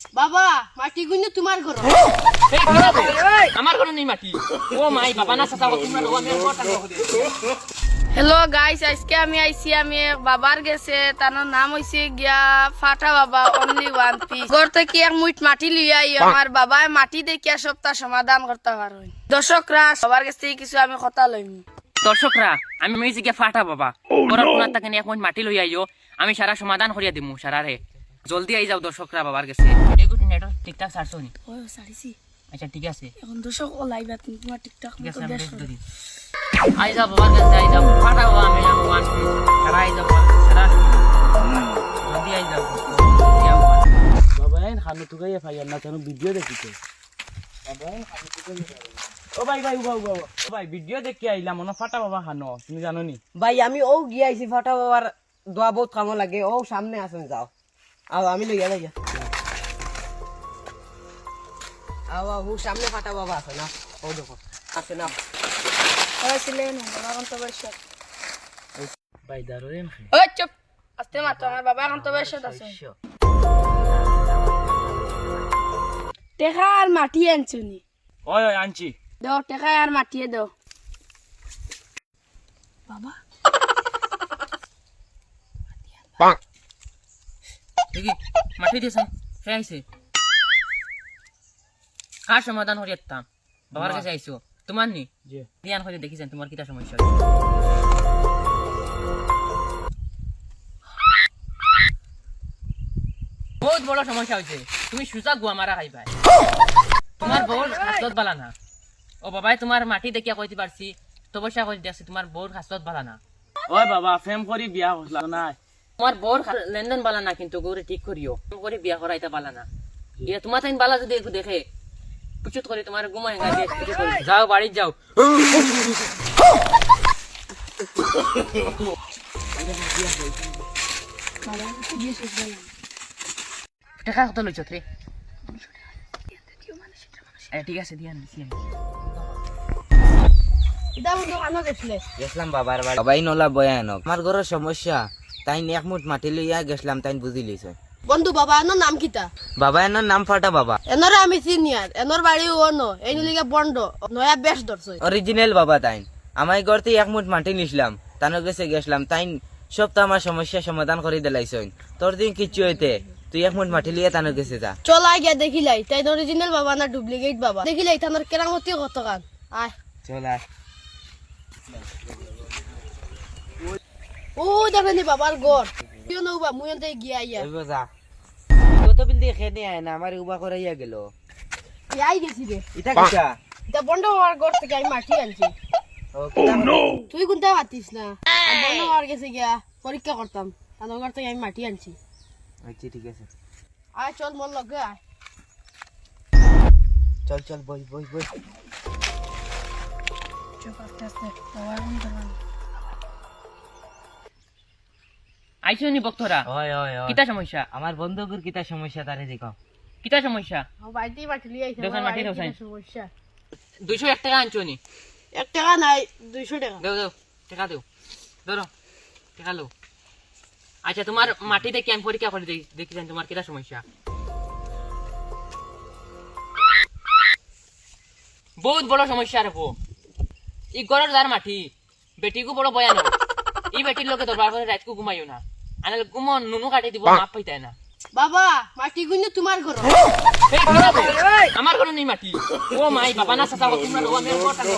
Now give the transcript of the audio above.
বাবা মাটি গুনে তোমার ঘর আমার ঘরে নেই মাটি ও মাই বাবা না চাচা তোমরা রোয়া মের ঘর টাকা দে হ্যালো গাইস আজকে আমি আইছি আমি বাবার গেছে তার নাম হইছে গিয়া ফাটা বাবা অনলি ওয়ান পিস ঘর থেকে এক মুঠ মাটি লিয়ে আই আমার বাবায় মাটি দেখিয়া সপ্তাহ সমাধান করতে পারবেন দর্শকরা সবার কাছ থেকে কিছু আমি কথা লইম দর্শকরা আমি হইছি গিয়া ফাটা বাবা ওরা কোনার তাকে এক মিনিট মাটি লই আইও আমি সারা সমাধান করিয়া দিমু সারা রে জলদি আই যাও দর্শকরা বাবার কাছে দেখো নেটওয়ার্ক ঠিকঠাক ছাড়ছো নি ও সারিছি আচ্ছা ঠিক আছে এখন দর্শক ও লাইভ তুমি তোমার টিকটক ঠিক আছে মতো আমি বেশ দেখতে দিই আই যাও বাবার কাছে আই যাও ফাটা বাবা আমি নাম ওয়ান সারা আই যাও সারা জলদি আই যাও বাবা এন খানো তুকাইয়া ফাইয়ার না কেন ভিডিও দেখিতে বাবা এন খানো তুকাইয়া ও ভাই ভাই উবা উবা ও ভাই ভিডিও দেখি আইলাম মনে ফাটা বাবা খানো তুমি জানো নি ভাই আমি ও গিয়ে আইছি ফাটা বাবার দোয়া বহুত কামো লাগে ও সামনে আসেন যাও আও আমি লইয়া লইয়া আও আও সামনে ফাটা বাবা আছে না ও দেখো আছে না হয়েছিলেন এখন তো বেশ ভাই দারুন ওই চুপ আস্তে মাতো আমার বাবা এখন তো বেশ আছে টেকা আর মাটি আনছুনি ওই ওই আনছি দাও টেকা আর মাটিয়ে দাও বাবা দেখি মাটি দিয়েছে সে আইছে কার সমাধান হরিয়াতাম বাবার কাছে আইছো তোমার নি জি ধ্যান করে দেখিছেন তোমার কিটা সমস্যা বহুত বড় সমস্যা হয়েছে তুমি সুজা গুয়া মারা খাইবা তোমার বউর হাসলত বালা না ও বাবাই তোমার মাটি দেখিয়া কইতে পারছি তবস্যা কইতে দেখছি তোমার বউর হাসলত বালা না ওই বাবা ফেম করি বিয়া হইলা না তোমার বউর লেনদেন বালা না কিন্তু গৌরে ঠিক করিও করে বিয়া করাইতে বালা না ইয়া তোমার তাই বালা যদি একটু দেখে পুচুত করে তোমার ঘুমায় গাছে যাও বাড়ি যাও টাকা কত লইছ রে ঠিক আছে দিয়া নিছি এটা বন্ধু কানো গেছিলে গেছলাম বাবার বাড়ি বাবাই নলা বয়ানক আমার ঘরের সমস্যা তাই এক মুঠ মাটি লইয়া গেছলাম তাই বুঝি লইছে বন্ধু বাবা এনোর নাম কিতা বাবা এনার নাম ফাটা বাবা এনরে আমি চিনি আর এনর বাড়ি ও ন এই নিলিগে বন্ড নয়া বেশ ধরছই অরিজিনাল বাবা তাইন আমার ঘরতে এক মুঠ মাটি নিছিলাম তানোর কাছে গেছলাম তাই সব তো আমার সমস্যা সমাধান করে দিলাইছইন তোর দিন কিচ্ছু হইতে তুই এক মুঠ মাটি লিয়ে তানোর কাছে যা চল আই গিয়া দেখিলাই তাই অরিজিনাল বাবা না ডুপ্লিকেট বাবা দেখিলাই তানোর কেরামতি কত কান আয় চল আয় ও দেখেনি বাবার ঘর তুইও নৌবা মুই এনতে গিয়া আইয়া ওই যা কত বিল দিয়ে খেয়ে আয় না আমার উবা করাইয়া গেল আই গেছি রে এটা কিটা এটা বন্ড বাবার ঘর থেকে আমি মাটি আনছি ও কিটা তুই কোনটা পাতিস না বন্ড বাবার গেছে গিয়া পরীক্ষা করতাম তানোর ঘর থেকে আমি মাটি আনছি আচ্ছা ঠিক আছে আয় চল মোর লগে আয় চল চল বই বই বই চুপ আস্তে আস্তে বাবার ঘর আইছো নি বক্তরা হয় হয় কিটা সমস্যা আমার বন্ধুকের কিটা সমস্যা তারে দেখো কিটা সমস্যা আমার বাড়িতেই মাটি লিয়ে আইছে দোকান মাটি দাও সাইন। সমস্যা 201 টাকা আনছো নি 1 টাকা নাই 200 টাকা দেও দেও টাকা দেও ধরো টাকা লো আচ্ছা তোমার মাটি দেখি আমি পরীক্ষা করে দেখিছেন তোমার কিটা সমস্যা বহুত বড় সমস্যা রে বো ই ঘরের যার মাটি বেটিকু বড় বয়ান এই বেটির লোকে দরবার করে রাতকু ঘুমাইও না আনাল ঘুমো নুনু কাটি দিব মাপ পাইতাই না বাবা মাটি গুনে তোমার ঘর আমার ঘরে নেই মাটি ও মাই বাবা না চাচা তোমরা রোয়া মের ঘর টাকা